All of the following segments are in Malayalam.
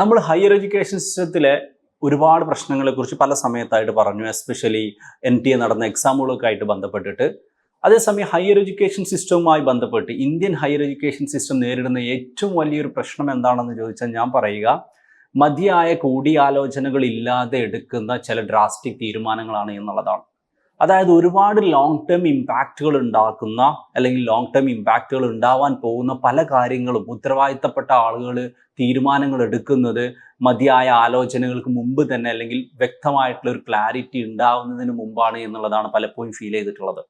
നമ്മൾ ഹയർ എഡ്യൂക്കേഷൻ സിസ്റ്റത്തിലെ ഒരുപാട് പ്രശ്നങ്ങളെക്കുറിച്ച് പല സമയത്തായിട്ട് പറഞ്ഞു, എസ്പെഷ്യലി NTA നടന്ന എക്സാമുകളൊക്കെ ആയിട്ട് ബന്ധപ്പെട്ടിട്ട്. അതേസമയം ഹയർ എഡ്യൂക്കേഷൻ സിസ്റ്റവുമായി ബന്ധപ്പെട്ട് ഇന്ത്യൻ ഹയർ എഡ്യൂക്കേഷൻ സിസ്റ്റം നേരിടുന്ന ഏറ്റവും വലിയൊരു പ്രശ്നം എന്താണെന്ന് ചോദിച്ചാൽ ഞാൻ പറയുക, മതിയായ കൂടിയാലോചനകൾ ഇല്ലാതെ എടുക്കുന്ന ചില ഡ്രാസ്റ്റിക് തീരുമാനങ്ങളാണ് എന്നുള്ളതാണ്. അതായത് ഒരുപാട് ലോങ് ടേം ഇമ്പാക്റ്റുകൾ ഉണ്ടാക്കുന്ന അല്ലെങ്കിൽ ലോങ് ടേം ഇമ്പാക്റ്റുകൾ ഉണ്ടാവാൻ പോകുന്ന പല കാര്യങ്ങളും ഉത്തരവാദിത്തപ്പെട്ട ആളുകൾ തീരുമാനങ്ങൾ എടുക്കുന്നത് മതിയായ ആലോചനകൾക്ക് മുമ്പ് തന്നെ അല്ലെങ്കിൽ വ്യക്തമായിട്ടുള്ള ഒരു ക്ലാരിറ്റി ഉണ്ടാവുന്നതിന് മുമ്പാണ് എന്നുള്ളതാണ് പലപ്പോഴും ഫീൽ ചെയ്തിട്ടുള്ളത്.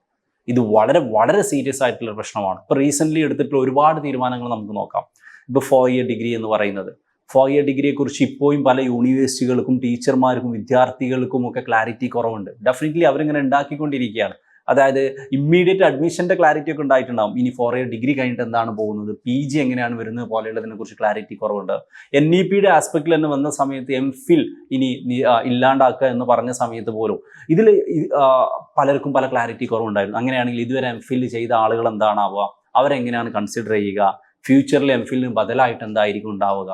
ഇത് വളരെ വളരെ സീരിയസ് ആയിട്ടുള്ള പ്രശ്നമാണ്. ഇപ്പോൾ റീസെൻ്റ്ലി എടുത്തിട്ടുള്ള ഒരുപാട് തീരുമാനങ്ങൾ നമുക്ക് നോക്കാം. ഇപ്പോൾ 4 ഇയർ ഡിഗ്രി എന്ന് പറയുന്നത്, 4 ഇയർ ഡിഗ്രിയെക്കുറിച്ച് ഇപ്പോഴും പല യൂണിവേഴ്സിറ്റികൾക്കും ടീച്ചർമാർക്കും വിദ്യാർത്ഥികൾക്കും ഒക്കെ ക്ലാരിറ്റി കുറവുണ്ട്. ഡെഫിനറ്റ്ലി അവരിങ്ങനെ ഉണ്ടാക്കിക്കൊണ്ടിരിക്കുകയാണ്. അതായത് ഇമ്മീഡിയറ്റ് അഡ്മിഷൻ്റെ ക്ലാരിറ്റി ഒക്കെ ഉണ്ടായിട്ടുണ്ടാകും. ഇനി 4 ഇയർ ഡിഗ്രി കഴിഞ്ഞിട്ട് എന്താണ് പോകുന്നത്, PG എങ്ങനെയാണ് വരുന്നത് പോലെയുള്ളതിനെ കുറിച്ച് ക്ലാരിറ്റി കുറവുണ്ട്. NEPയുടെ ആസ്പെക്റ്റിൽ തന്നെ വന്ന സമയത്ത് MPhil ഇനി ഇല്ലാണ്ടാക്കുക എന്ന് പറഞ്ഞ സമയത്ത് പോലും ഇതിൽ പലർക്കും പല ക്ലാരിറ്റി കുറവുണ്ടായിരുന്നു. അങ്ങനെയാണെങ്കിൽ ഇതുവരെ MPhil ചെയ്ത ആളുകൾ എന്താണാവുക, അവരെങ്ങനെയാണ് കൺസിഡർ ചെയ്യുക, ഫ്യൂച്ചറിൽ MPhilന് ബദലായിട്ട് എന്തായിരിക്കും ഉണ്ടാവുക.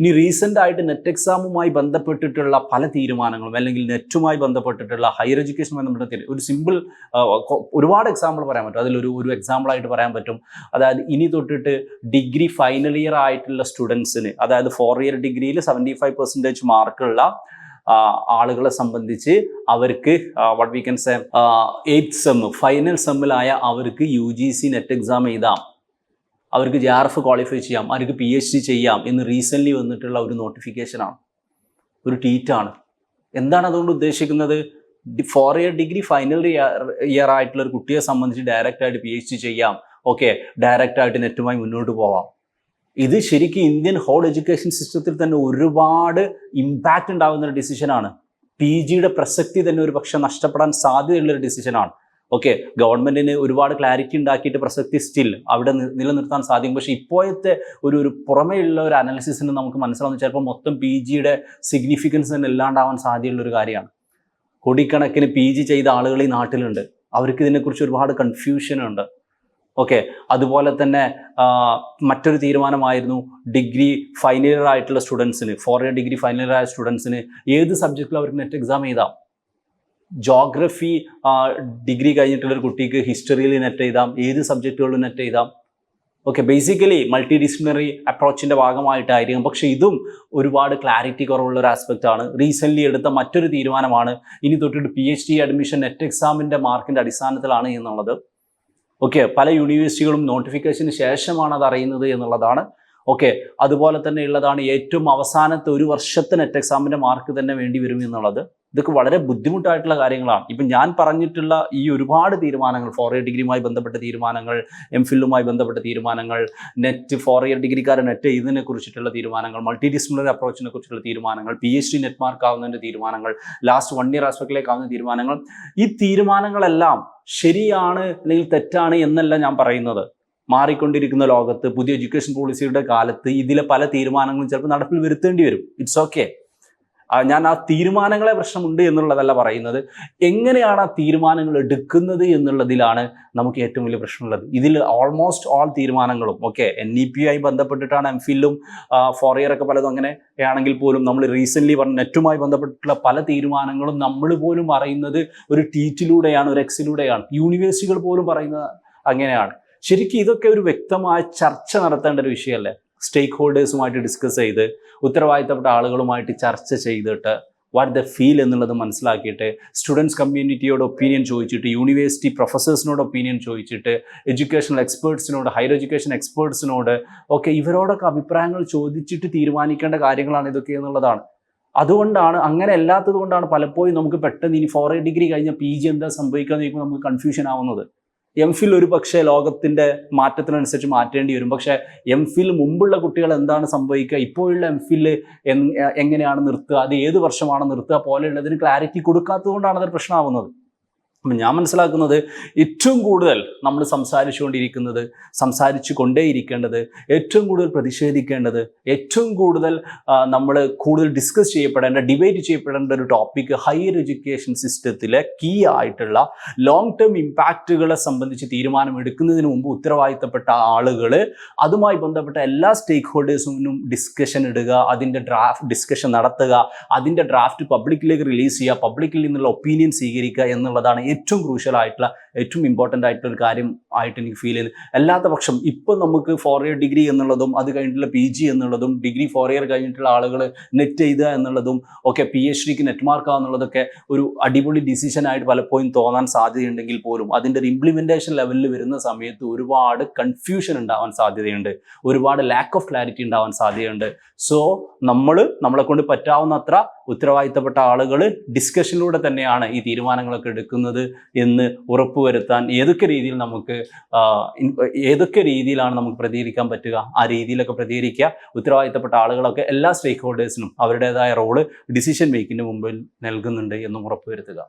ഇനി റീസെൻ്റ് ആയിട്ട് നെറ്റ് എക്സാമുമായി ബന്ധപ്പെട്ടിട്ടുള്ള പല തീരുമാനങ്ങളും അല്ലെങ്കിൽ നെറ്റുമായി ബന്ധപ്പെട്ടിട്ടുള്ള ഹയർ എഡ്യൂക്കേഷനുമായി ബന്ധപ്പെട്ട ഒരു സിമ്പിൾ ഒരുപാട് എക്സാമ്പിൾ പറയാൻ പറ്റും. അതിലൊരു എക്സാമ്പിളായിട്ട് പറയാൻ പറ്റും. അതായത് ഇനി തൊട്ടിട്ട് ഡിഗ്രി ഫൈനൽ ഇയർ ആയിട്ടുള്ള സ്റ്റുഡൻസിന്, അതായത് 4 ഇയർ ഡിഗ്രിയിൽ 75% മാർക്കുള്ള ആളുകളെ സംബന്ധിച്ച് അവർക്ക് what we can say 8th sem final സെമ്മിലായ അവർക്ക് UGC നെറ്റ് എക്സാം എഴുതാം, അവർക്ക് JRF ക്വാളിഫൈ ചെയ്യാം, അവർക്ക് PhD ചെയ്യാം എന്ന് റീസെൻ്റ്ലി വന്നിട്ടുള്ള ഒരു നോട്ടിഫിക്കേഷനാണ്, ഒരു ട്വീറ്റാണ്. എന്താണ് അതുകൊണ്ട് ഉദ്ദേശിക്കുന്നത്? 4 ഇയർ ഡിഗ്രി ഫൈനൽ ഇയർ ആയിട്ടുള്ള ഒരു കുട്ടിയെ സംബന്ധിച്ച് ഡയറക്റ്റായിട്ട് PhD ചെയ്യാം, ഓക്കെ, ഡയറക്റ്റായിട്ട് നെറ്റുമായി മുന്നോട്ട് പോവാം. ഇത് ശരിക്കും ഇന്ത്യൻ ഹോൾ എഡ്യൂക്കേഷൻ സിസ്റ്റത്തിൽ തന്നെ ഒരുപാട് ഇമ്പാക്റ്റ് ഉണ്ടാകുന്ന ഒരു ഡിസിഷനാണ്. PGയുടെ പ്രസക്തി തന്നെ ഒരു പക്ഷെ നഷ്ടപ്പെടാൻ സാധ്യതയുള്ളൊരു ഡിസിഷനാണ്. ഓക്കെ, ഗവൺമെൻറ്റിന് ഒരുപാട് ക്ലാരിറ്റി ഉണ്ടാക്കിയിട്ട് പ്രസക്തി സ്റ്റിൽ അവിടെ നിലനിർത്താൻ സാധിക്കും. പക്ഷേ ഇപ്പോഴത്തെ ഒരു പുറമേയുള്ള ഒരു അനാലിസിസിന് നമുക്ക് മനസ്സിലാവുന്ന ചിലപ്പോൾ മൊത്തം PGയുടെ സിഗ്നിഫിക്കൻസ് തന്നെ ഇല്ലാണ്ടാവാൻ സാധ്യതയുള്ളൊരു കാര്യമാണ്. കോടിക്കണക്കിന് PG ചെയ്ത ആളുകൾ ഈ നാട്ടിലുണ്ട്, അവർക്ക് ഇതിനെക്കുറിച്ച് ഒരുപാട് കൺഫ്യൂഷനുണ്ട്. ഓക്കെ, അതുപോലെ തന്നെ മറ്റൊരു തീരുമാനമായിരുന്നു ഡിഗ്രി ഫൈനൽ ഇയർ ആയിട്ടുള്ള സ്റ്റുഡൻസിന്, 4 ഇയർ ഡിഗ്രി ഫൈനൽ ഇയർ ആയ സ്റ്റുഡൻസിന് ഏത് സബ്ജക്റ്റിലും അവർക്ക് നെറ്റ് എക്സാം എഴുതാം. ജോഗ്രഫി ഡിഗ്രി കഴിഞ്ഞിട്ടുള്ളൊരു കുട്ടിക്ക് ഹിസ്റ്ററിയിൽ നെറ്റ് എഴുതാം, ഏത് സബ്ജക്റ്റുകളിലും നെറ്റ് എഴുതാം. ഓക്കെ, ബേസിക്കലി മൾട്ടി ഡിസിപ്ലിനറി അപ്രോച്ചിൻ്റെ ഭാഗമായിട്ടായിരിക്കും. പക്ഷേ ഇതും ഒരുപാട് ക്ലാരിറ്റി കുറവുള്ള ഒരു ആസ്പെക്റ്റ് ആണ്. റീസെൻ്റ്ലി എടുത്ത മറ്റൊരു തീരുമാനമാണ് ഇനി തൊട്ടിട്ട് PhD അഡ്മിഷൻ നെറ്റ് എക്സാമിൻ്റെ മാർക്കിൻ്റെ അടിസ്ഥാനത്തിലാണ് എന്നുള്ളത്. ഓക്കെ, പല യൂണിവേഴ്സിറ്റികളും നോട്ടിഫിക്കേഷന് ശേഷമാണ് അത് അറിയുന്നത് എന്നുള്ളതാണ്. ഓക്കെ, അതുപോലെ തന്നെ ഉള്ളതാണ് ഏറ്റവും അവസാനത്തെ ഒരു വർഷത്തെ നെറ്റ് എക്സാമിൻ്റെ മാർക്ക് തന്നെ വേണ്ടി വരും എന്നുള്ളത്. ഇതൊക്കെ വളരെ ബുദ്ധിമുട്ടായിട്ടുള്ള കാര്യങ്ങളാണ്. ഇപ്പം ഞാൻ പറഞ്ഞിട്ടുള്ള ഈ ഒരുപാട് തീരുമാനങ്ങൾ, 4 ഇയർ ഡിഗ്രിയുമായി ബന്ധപ്പെട്ട തീരുമാനങ്ങൾ, MPhilലുമായി ബന്ധപ്പെട്ട തീരുമാനങ്ങൾ, നെറ്റ് 4 ഇയർ ഡിഗ്രിക്കാരെ നെറ്റ് ഇതിനെ കുറിച്ചിട്ടുള്ള തീരുമാനങ്ങൾ, മൾട്ടി ഡിസിപ്ലിനറി അപ്രോച്ചിനെ കുറിച്ചുള്ള തീരുമാനങ്ങൾ, PhD നെറ്റ് മാർക്ക് ആവുന്നതിൻ്റെ തീരുമാനങ്ങൾ, ലാസ്റ്റ് 1 ഇയർ ആസ്പെക്റ്റിലേക്ക് ആവുന്ന തീരുമാനങ്ങൾ, ഈ തീരുമാനങ്ങളെല്ലാം ശരിയാണ് അല്ലെങ്കിൽ തെറ്റാണ് എന്നല്ല ഞാൻ പറയുന്നത്. മാറിക്കൊണ്ടിരിക്കുന്ന ലോകത്ത്, പുതിയ എഡ്യൂക്കേഷൻ പോളിസിയുടെ കാലത്ത് ഇതിലെ പല തീരുമാനങ്ങളും ചിലപ്പോൾ നടപ്പിൽ വരുത്തേണ്ടി വരും. It's okay. ഞാൻ ആ തീരുമാനങ്ങളെ പ്രശ്നമുണ്ട് എന്നുള്ളതല്ല പറയുന്നത്, എങ്ങനെയാണ് ആ തീരുമാനങ്ങൾ എടുക്കുന്നത് എന്നുള്ളതിലാണ് നമുക്ക് ഏറ്റവും വലിയ പ്രശ്നമുള്ളത്. ഇതിൽ ഓൾമോസ്റ്റ് ഓൾ തീരുമാനങ്ങളും ഓക്കെ NEPയുമായി ബന്ധപ്പെട്ടിട്ടാണ്. MPhilലും 4 ഇയർ ഒക്കെ പലതും അങ്ങനെ ആണെങ്കിൽ പോലും നമ്മൾ റീസെൻ്റ്ലി പറഞ്ഞ നെറ്റുമായി ബന്ധപ്പെട്ടിട്ടുള്ള പല തീരുമാനങ്ങളും നമ്മൾ പോലും അറിയുന്നത് ഒരു ട്വീറ്റിലൂടെയാണ്, ഒരു എക്സിലൂടെയാണ്. യൂണിവേഴ്സിറ്റികൾ പോലും പറയുന്നത് അങ്ങനെയാണ്. ശരിക്കും ഇതൊക്കെ ഒരു വ്യക്തമായ ചർച്ച നടത്തേണ്ട ഒരു വിഷയമല്ലേ? സ്റ്റേക്ക് ഹോൾഡേഴ്സുമായിട്ട് ഡിസ്കസ് ചെയ്ത്, ഉത്തരവാദിത്തപ്പെട്ട ആളുകളുമായിട്ട് ചർച്ച ചെയ്തിട്ട് വാട്ട് ദ ഫീൽ എന്നുള്ളത് മനസ്സിലാക്കിയിട്ട്, സ്റ്റുഡൻസ് കമ്മ്യൂണിറ്റിയോട് ഒപ്പീനിയൻ ചോദിച്ചിട്ട്, യൂണിവേഴ്സിറ്റി പ്രൊഫസേഴ്സിനോട് ഒപ്പീനിയൻ ചോദിച്ചിട്ട്, എഡ്യൂക്കേഷണൽ എക്സ്പേർട്സിനോട്, ഹയർ എഡ്യൂക്കേഷൻ എക്സ്പേർട്സിനോട് ഒക്കെ ഇവരോടൊക്കെ അഭിപ്രായങ്ങൾ ചോദിച്ചിട്ട് തീരുമാനിക്കേണ്ട കാര്യങ്ങളാണ് ഇതൊക്കെ എന്നുള്ളതാണ്. അതുകൊണ്ടാണ്, അങ്ങനെ അല്ലാത്തത് കൊണ്ടാണ് പലപ്പോഴും നമുക്ക് പെട്ടെന്ന് ഇനി 4 ഇയർ ഡിഗ്രി കഴിഞ്ഞ PG എന്താ സംഭവിക്കുക എന്ന് ചോദിക്കുമ്പോൾ നമുക്ക് കൺഫ്യൂഷൻ ആവുന്നത്. MPhil ഒരു പക്ഷേ ലോകത്തിൻ്റെ മാറ്റത്തിനനുസരിച്ച് മാറ്റേണ്ടി വരും. പക്ഷേ MPhil മുമ്പുള്ള കുട്ടികൾ എന്താണ് സംഭവിക്കുക, ഇപ്പോഴുള്ള MPhil എങ്ങനെയാണ് നിർത്തുക, അത് ഏത് വർഷമാണ് നിർത്തുക പോലെയുള്ളതിന് ക്ലാരിറ്റി കൊടുക്കാത്തത് കൊണ്ടാണ് അതൊരു പ്രശ്നമാവുന്നത്. അപ്പം ഞാൻ മനസ്സിലാക്കുന്നത് ഏറ്റവും കൂടുതൽ നമ്മൾ സംസാരിച്ചു കൊണ്ടേയിരിക്കേണ്ടത്, ഏറ്റവും കൂടുതൽ പ്രതിഷേധിക്കേണ്ടത്, ഏറ്റവും കൂടുതൽ നമ്മൾ കൂടുതൽ ഡിസ്കസ് ചെയ്യപ്പെടേണ്ട, ഡിബേറ്റ് ചെയ്യപ്പെടേണ്ട ഒരു ടോപ്പിക്ക് ഹയർ എഡ്യൂക്കേഷൻ സിസ്റ്റത്തിലെ കീ ആയിട്ടുള്ള ലോങ് ടേം ഇമ്പാക്റ്റുകളെ സംബന്ധിച്ച് തീരുമാനമെടുക്കുന്നതിന് മുമ്പ് ഉത്തരവാദിത്തപ്പെട്ട ആളുകൾ അതുമായി ബന്ധപ്പെട്ട എല്ലാ സ്റ്റേക്ക് ഹോൾഡേഴ്സിനും ഡിസ്കഷൻ ഇടുക, അതിൻ്റെ ഡിസ്കഷൻ നടത്തുക, അതിൻ്റെ ഡ്രാഫ്റ്റ് പബ്ലിക്കിലേക്ക് റിലീസ് ചെയ്യുക, പബ്ലിക്കിൽ നിന്നുള്ള ഒപ്പീനിയൻ സ്വീകരിക്കുക എന്നുള്ളതാണ് ഏറ്റവും ക്രൂഷ്യൽ ആയിട്ടുള്ള, ഏറ്റവും ഇമ്പോർട്ടൻ്റ് ആയിട്ടുള്ള ഒരു കാര്യം ആയിട്ട് എനിക്ക് ഫീൽ ചെയ്യുന്നത്. അല്ലാത്ത പക്ഷം ഇപ്പം നമുക്ക് 4 ഇയർ ഡിഗ്രി എന്നുള്ളതും അത് കഴിഞ്ഞിട്ടുള്ള PG എന്നുള്ളതും, ഡിഗ്രി 4 ഇയർ കഴിഞ്ഞിട്ടുള്ള ആളുകൾ നെറ്റ് എഴുതുക എന്നുള്ളതും ഒക്കെ PhDക്ക് നെറ്റ് മാർക്ക് എന്നുള്ളതൊക്കെ ഒരു അടിപൊളി ഡിസിഷനായിട്ട് പലപ്പോഴും തോന്നാൻ സാധ്യതയുണ്ടെങ്കിൽ പോലും അതിൻ്റെ ഒരു ഇംപ്ലിമെൻറ്റേഷൻ ലെവലിൽ വരുന്ന സമയത്ത് ഒരുപാട് കൺഫ്യൂഷൻ ഉണ്ടാവാൻ സാധ്യതയുണ്ട്, ഒരുപാട് ലാക്ക് ഓഫ് ക്ലാരിറ്റി ഉണ്ടാവാൻ സാധ്യതയുണ്ട്. സോ നമ്മളെ കൊണ്ട് പറ്റാവുന്നത്ര ഉത്തരവാദിത്തപ്പെട്ട ആളുകൾ ഡിസ്കഷനിലൂടെ തന്നെയാണ് ഈ തീരുമാനങ്ങളൊക്കെ എടുക്കുന്നത് എന്ന് ഉറപ്പുവരുത്താൻ ഏതൊക്കെ രീതിയിലാണ് നമുക്ക് പ്രതികരിക്കാൻ പറ്റുക ആ രീതിയിലൊക്കെ പ്രതികരിക്കുക. ഉത്തരവാദിത്തപ്പെട്ട ആളുകളൊക്കെ എല്ലാ സ്റ്റേക്ക് ഹോൾഡേഴ്സിനും അവരുടേതായ റോള് ഡിസിഷൻ മേക്കിങ്ങിന് മുമ്പിൽ നൽകുന്നുണ്ട് എന്നും ഉറപ്പുവരുത്തുക.